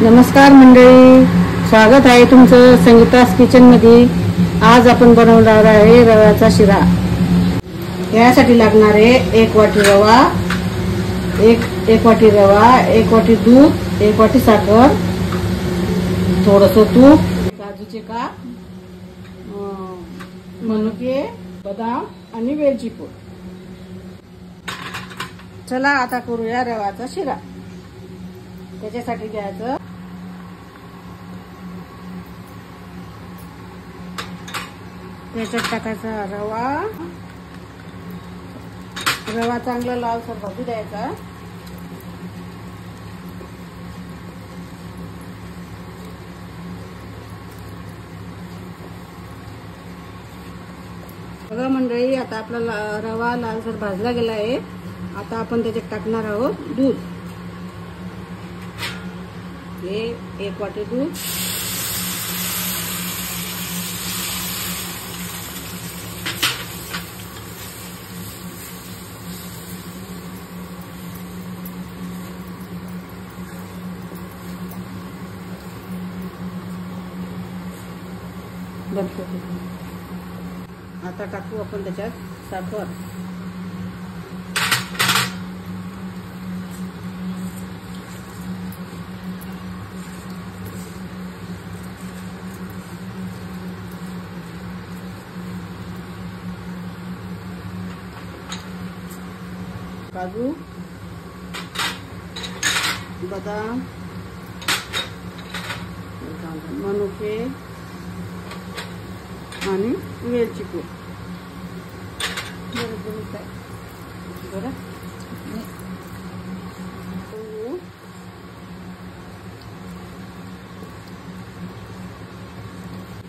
नमस्कार मंडळी, स्वागत आहे तुमचं संगीतास किचन मध्ये। आज आपण बनवणार आहे रव्याचा शिरा। यासाठी लागणारे एक वाटी रवा, एक वाटी रवा, एक वाटी दूध, एक वाटी साखर, थोडंसं तूप, काजूचे काप, मनुके, बदाम आणि वेलची पूड। चला आता करूया रव्याचा शिरा। त्याच्यासाठी घ्यायचं त्याच्यात टाकायचा रवा चांगला लालसर भाजू द्यायचा। बघा मंडळी, आता आपला रवा लालसर भाजला गेला आहे। आता आपण त्याच्यात टाकणार आहोत दूध। हे एक वाटी दूध, आता टाकू आपण त्याच्यात साखर। काजू, बदाम, मनुके आणि वेलची पूड। बरं,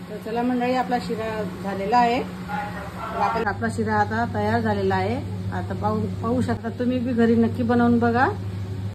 तर चला मंडळी, आपला शिरा झालेला आहे। आपला शिरा आता तयार झालेला आहे। आता पाहू शकता तुम्ही बी घरी नक्की बनवून बघा।